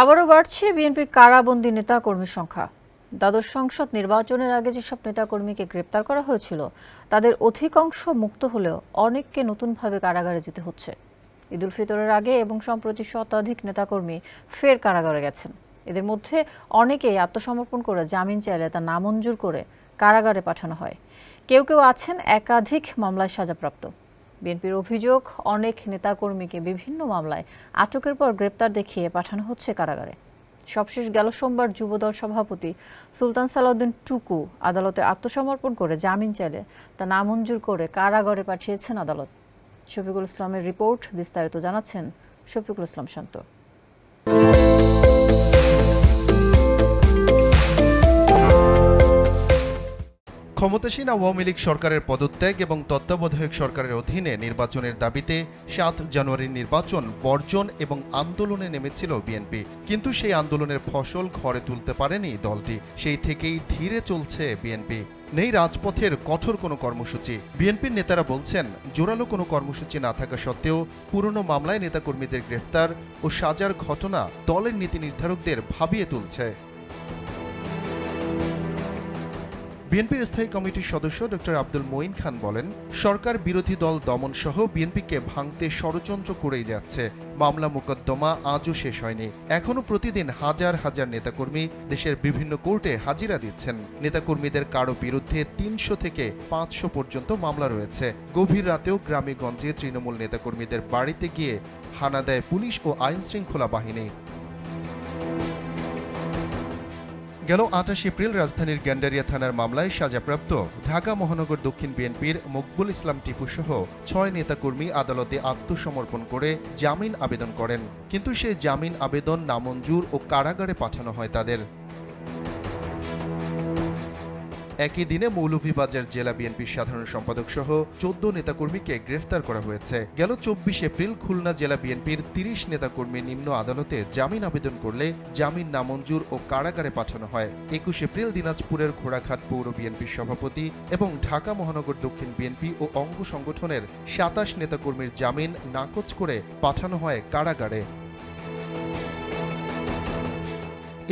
আবারও বাড়ছে বিএনপির কারাবন্দী নেতাকর্মীর সংখ্যা। দ্বাদশ সংসদ নির্বাচনের আগে যেসব নেতাকর্মীকে গ্রেপ্তার করা হয়েছিল তাদের অধিকাংশ মুক্ত হলেও অনেককে নতুনভাবে কারাগারে যেতে হচ্ছে। ঈদ উল ফিতরের আগে এবং সম্প্রতি শতাধিক নেতাকর্মী ফের কারাগারে গেছেন। এদের মধ্যে অনেকেই আত্মসমর্পণ করে জামিন চাইলে তা নামঞ্জুর করে কারাগারে পাঠানো হয়। কেউ কেউ আছেন একাধিক মামলায় সাজাপ্রাপ্ত। বিএনপির অভিযোগ, অনেক নেতাকর্মীকে বিভিন্ন মামলায় আটকের পর গ্রেপ্তার দেখিয়ে পাঠানো হচ্ছে কারাগারে। সবশেষ গেল সোমবার যুবদল সভাপতি সুলতান সালাউদ্দিন টুকু আদালতে আত্মসমর্পণ করে জামিন চাইলে তা নামঞ্জুর করে কারাগারে পাঠিয়েছেন আদালত। শফিকুল ইসলামের রিপোর্ট, বিস্তারিত জানাচ্ছেন শফিকুল ইসলাম শান্ত। ক্ষমতাসীন আওয়ামী লীগ সরকারের পদত্যাগ এবং তত্ত্বাবধায়ক সরকারের অধীনে নির্বাচনের দাবিতে ৭ জানুয়ারির নির্বাচন বর্জন এবং আন্দোলনে নেমেছিল বিএনপি। কিন্তু সেই আন্দোলনের ফসল ঘরে তুলতে পারেনি দলটি। সেই থেকেই ধীরে চলছে বিএনপি। নেই রাজপথের কঠোর কোনো কর্মসূচি। বিএনপির নেতারা বলছেন, জোরালো কোনো কর্মসূচি না থাকা সত্ত্বেও পুরনো মামলায় নেতাকর্মীদের গ্রেফতার ও সাজার ঘটনা দলের নীতি নির্ধারকদের ভাবিয়ে তুলছে। বিএনপির স্থায়ী কমিটির সদস্য ডক্টর আব্দুল মঈন খান বলেন, সরকার বিরোধী দল দমন সহ বিএনপিকে ভাঙতে ষড়যন্ত্র করেই যাচ্ছে। মামলা মোকদ্দমা আজও শেষ হয়নি। এখনো প্রতিদিন হাজার হাজার নেতাকর্মী দেশের বিভিন্ন কোর্টে হাজিরা দিচ্ছেন। নেতাকর্মীদের কারো বিরুদ্ধে ৩০০ থেকে ৫০০ পর্যন্ত মামলা রয়েছে। গভীর রাতেও গ্রামে গঞ্জে তৃণমূল নেতাকর্মীদের বাড়িতে গিয়ে হানা দেয় পুলিশ ও আইন শৃঙ্খলা বাহিনী। গেল ২৮ এপ্রিল রাজধানীর গ্যান্ডারিয়া থানার মামলায় সাজাপ্রাপ্ত ঢাকা মহানগর দক্ষিণ বিএনপির মকবুল ইসলাম টিপু সহ ৬ নেতাকর্মী আদালতে আত্মসমর্পণ করে জামিন আবেদন করেন। কিন্তু সেই জামিন আবেদন নামঞ্জুর ও কারাগারে পাঠানো হয় তাদের। একই দিনে মৌলভীবাজার জেলা বিএনপির সাধারণ সম্পাদক সহ ১৪ নেতাকর্মীকে গ্রেফতার করা হয়েছে। গেল ২৪ এপ্রিল খুলনা জেলা বিএনপির ৩০ নেতাকর্মী নিম্ন আদালতে জামিন আবেদন করলে জামিন নামঞ্জুর ও কারাগারে পাঠানো হয়। ২১ এপ্রিল দিনাজপুরের ঘোড়াঘাট পৌর বিএনপির সভাপতি এবং ঢাকা মহানগর দক্ষিণ বিএনপি ও অঙ্গ সংগঠনের ২৭ নেতাকর্মীর জামিন নাকচ করে পাঠানো হয় কারাগারে।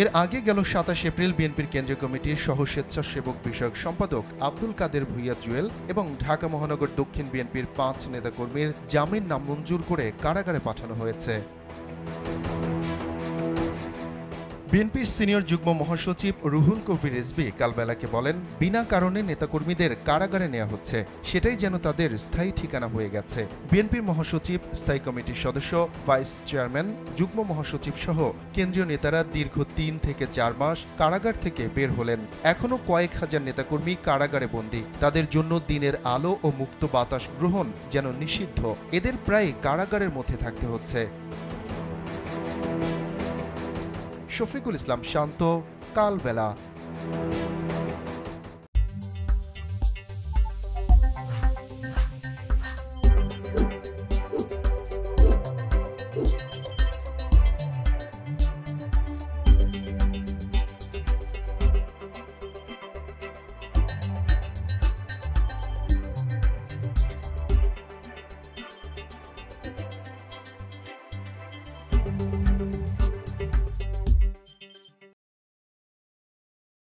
এর আগে গেল ২৭ এপ্রিল বিএনপির কেন্দ্রীয় কমিটির সহ স্বেচ্ছাসেবক বিষয়ক সম্পাদক আব্দুল কাদের ভূঁইয়া জুয়েল এবং ঢাকা মহানগর দক্ষিণ বিএনপির ৫ নেতাকর্মীর জামিন নামঞ্জুর করে কারাগারে পাঠানো হয়েছে। বিএনপির সিনিয়র যুগ্ম মহাসচিব রুহুল কবির রিজভী কালবেলাকে বলেন, বিনা কারণে নেতাকর্মীদের কারাগারে নেওয়া হচ্ছে, সেটাই যেন তাদের স্থায়ী ঠিকানা হয়ে গেছে। বিএনপির মহাসচিব, স্থায়ী কমিটির সদস্য, ভাইস চেয়ারম্যান, যুগ্ম মহাসচিব সহ কেন্দ্রীয় নেতারা দীর্ঘ ৩ থেকে ৪ মাস কারাগার থেকে বের হলেন। এখনো কয়েক হাজার নেতাকর্মী কারাগারে বন্দী। তাদের জন্য দিনের আলো ও মুক্ত বাতাস গ্রহণ যেন নিষিদ্ধ। এদের প্রায় কারাগারের মধ্যে থাকতে হচ্ছে। শফিকুল ইসলাম শান্ত, কালবেলা।